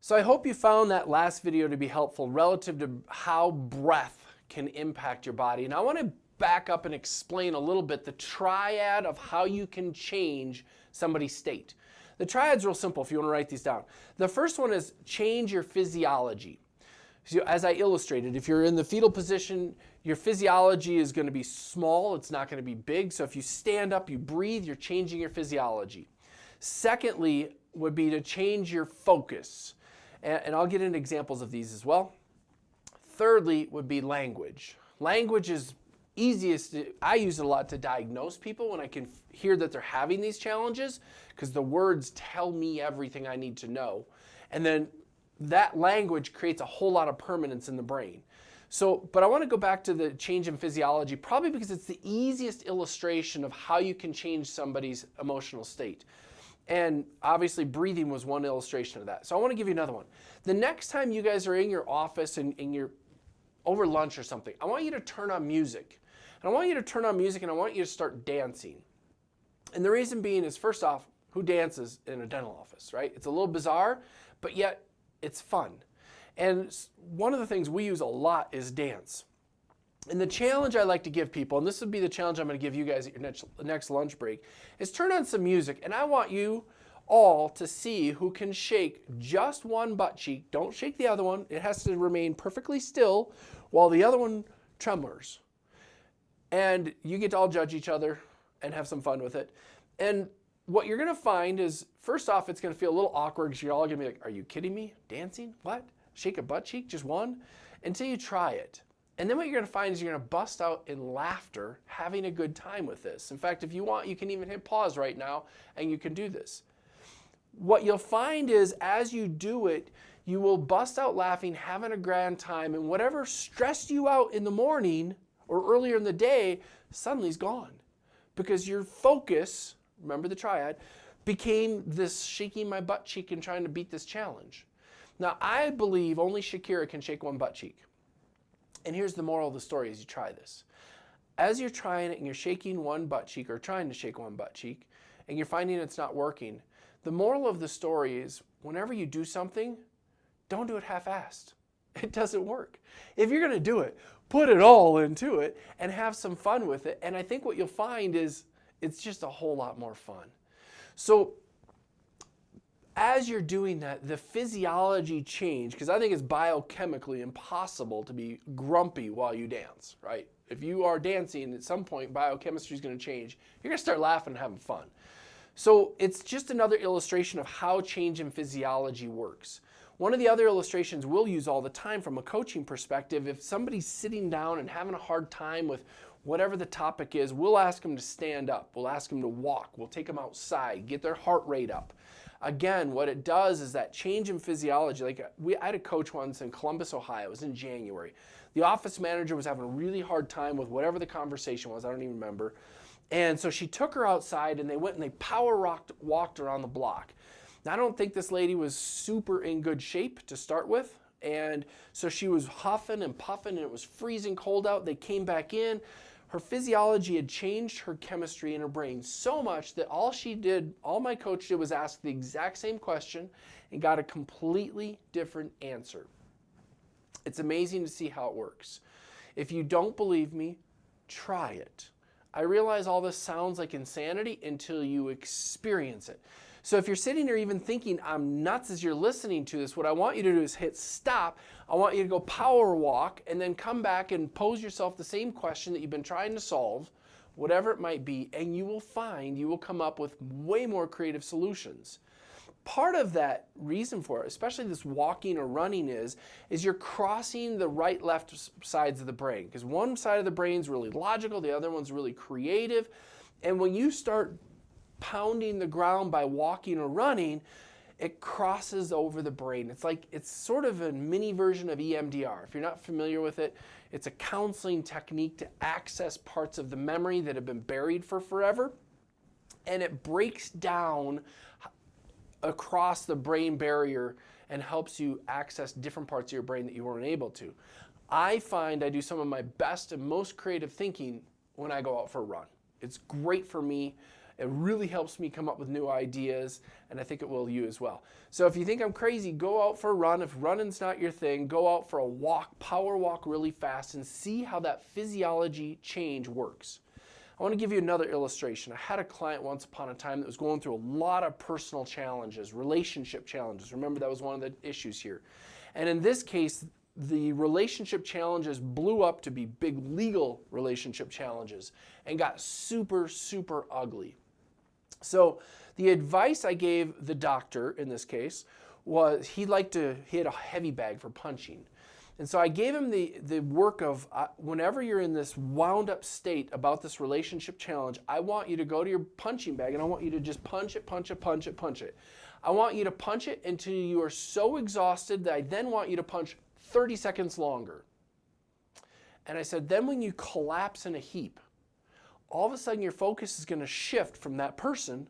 So I hope you found that last video to be helpful relative to how breath can impact your body. And I want to back up and explain a little bit the triad of how you can change somebody's state. The triad's real simple if you want to write these down. The first one is change your physiology. So as I illustrated, if you're in the fetal position, your physiology is going to be small, it's not going to be big. So if you stand up, you breathe, you're changing your physiology. Secondly would be to change your focus. And I'll get into examples of these as well. Thirdly would be language. Language is easiest. I use it a lot to diagnose people when I can hear that they're having these challenges because the words tell me everything I need to know. And then that language creates a whole lot of permanence in the brain. So, but I want to go back to the change in physiology probably because it's the easiest illustration of how you can change somebody's emotional state. And obviously breathing was one illustration of that. So I want to give you another one. The next time you guys are in your office and you're over lunch or something, I want you to turn on music. And I want you to turn on music and I want you to start dancing. And the reason being is, first off, who dances in a dental office, right? It's a little bizarre, but yet it's fun. And one of the things we use a lot is dance. And the challenge I like to give people, and this would be the challenge I'm going to give you guys at your next lunch break, is turn on some music. And I want you all to see who can shake just one butt cheek. Don't shake the other one. It has to remain perfectly still while the other one tremors. And you get to all judge each other and have some fun with it. And what you're going to find is, first off, it's going to feel a little awkward because you're all going to be like, are you kidding me? Dancing? What? Shake a butt cheek? Just one? Until you try it. And then what you're going to find is you're going to bust out in laughter, having a good time with this. In fact, if you want, you can even hit pause right now and you can do this. What you'll find is as you do it, you will bust out laughing, having a grand time, and whatever stressed you out in the morning or earlier in the day suddenly is gone. Because your focus, remember the triad, became this shaking my butt cheek and trying to beat this challenge. Now, I believe only Shakira can shake one butt cheek. And here's the moral of the story as you try this. As you're trying it and you're shaking one butt cheek or trying to shake one butt cheek and you're finding it's not working, the moral of the story is whenever you do something, don't do it half-assed. It doesn't work. If you're going to do it, put it all into it and have some fun with it. And I think what you'll find is it's just a whole lot more fun. So as you're doing that, the physiology change, because I think it's biochemically impossible to be grumpy while you dance, right? If you are dancing, at some point, biochemistry is going to change. You're going to start laughing and having fun. So it's just another illustration of how change in physiology works. One of the other illustrations we'll use all the time from a coaching perspective, if somebody's sitting down and having a hard time with whatever the topic is, we'll ask them to stand up. We'll ask them to walk. We'll take them outside, get their heart rate up. Again, what it does is that change in physiology. I had a coach once in Columbus, Ohio. It was in January. The office manager was having a really hard time with whatever the conversation was. I don't even remember. And so she took her outside and they went and they power walked around the block. Now, I don't think this lady was super in good shape to start with. And so she was huffing and puffing and it was freezing cold out. They came back in. Her physiology had changed her chemistry in her brain so much that all my coach did was ask the exact same question and got a completely different answer. It's amazing to see how it works. If you don't believe me, try it. I realize all this sounds like insanity until you experience it. So if you're sitting there even thinking I'm nuts as you're listening to this, what I want you to do is hit stop. I want you to go power walk and then come back and pose yourself the same question that you've been trying to solve, whatever it might be, and you will find you will come up with way more creative solutions. Part of that reason for it, especially this walking or running is you're crossing the right-left sides of the brain, because one side of the brain is really logical, the other one's really creative, and when you start pounding the ground by walking or running, it crosses over the brain. It's sort of a mini version of EMDR. If you're not familiar with it, it's a counseling technique to access parts of the memory that have been buried for forever. And it breaks down across the brain barrier and helps you access different parts of your brain that you weren't able to. I find I do some of my best and most creative thinking when I go out for a run. It's great for me. It really helps me come up with new ideas, and I think it will you as well. So if you think I'm crazy, go out for a run. If running's not your thing, go out for a walk, power walk really fast, and see how that physiology change works. I want to give you another illustration. I had a client once upon a time that was going through a lot of personal challenges, relationship challenges. Remember, that was one of the issues here. And in this case, the relationship challenges blew up to be big legal relationship challenges and got super, super ugly. So the advice I gave the doctor in this case was he had a heavy bag for punching. And so I gave him the work of whenever you're in this wound up state about this relationship challenge, I want you to go to your punching bag and I want you to just punch it, punch it, punch it, punch it. I want you to punch it until you are so exhausted that I then want you to punch 30 seconds longer. And I said, then when you collapse in a heap, all of a sudden your focus is going to shift from that person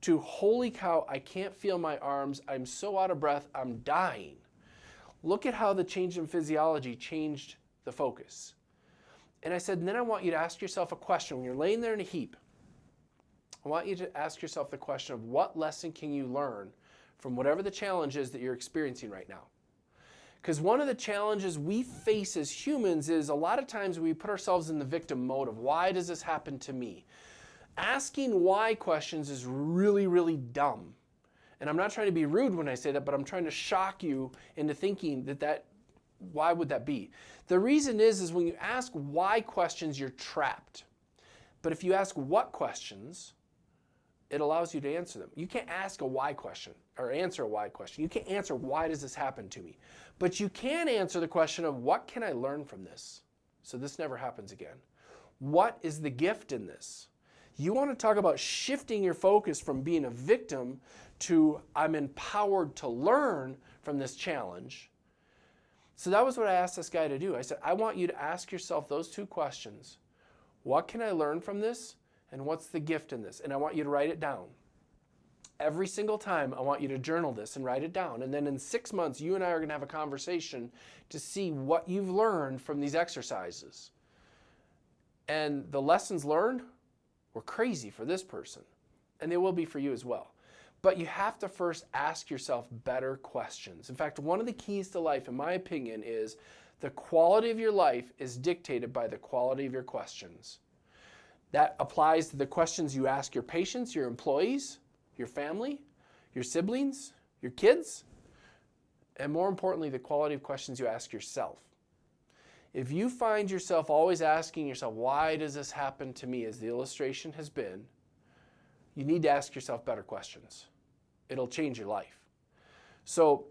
to, holy cow, I can't feel my arms, I'm so out of breath, I'm dying. Look at how the change in physiology changed the focus. And I said, and then I want you to ask yourself a question. When you're laying there in a heap, I want you to ask yourself the question of what lesson can you learn from whatever the challenge is that you're experiencing right now. Because one of the challenges we face as humans is a lot of times we put ourselves in the victim mode of, why does this happen to me? Asking why questions is really, really dumb. And I'm not trying to be rude when I say that, but I'm trying to shock you into thinking why would that be? The reason is when you ask why questions, you're trapped. But if you ask what questions, it allows you to answer them. You can't ask a why question or answer a why question. You can't answer, why does this happen to me? But you can answer the question of, what can I learn from this so this never happens again? What is the gift in this? You want to talk about shifting your focus from being a victim to, I'm empowered to learn from this challenge. So that was what I asked this guy to do. I said, I want you to ask yourself those two questions. What can I learn from this? And what's the gift in this? And I want you to write it down. Every single time, I want you to journal this and write it down. And then in 6 months, you and I are going to have a conversation to see what you've learned from these exercises. And the lessons learned were crazy for this person. And they will be for you as well. But you have to first ask yourself better questions. In fact, one of the keys to life, in my opinion, is the quality of your life is dictated by the quality of your questions. That applies to the questions you ask your patients, your employees, your family, your siblings, your kids, and more importantly, the quality of questions you ask yourself. If you find yourself always asking yourself, why does this happen to me, as the illustration has been, you need to ask yourself better questions. It'll change your life. So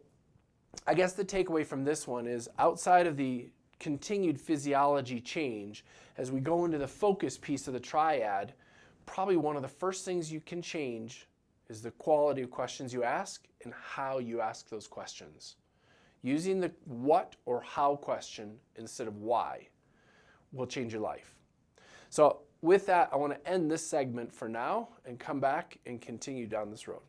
I guess the takeaway from this one is, outside of the continued physiology change, as we go into the focus piece of the triad, probably one of the first things you can change is the quality of questions you ask and how you ask those questions. Using the what or how question instead of why will change your life. So with that, I want to end this segment for now and come back and continue down this road.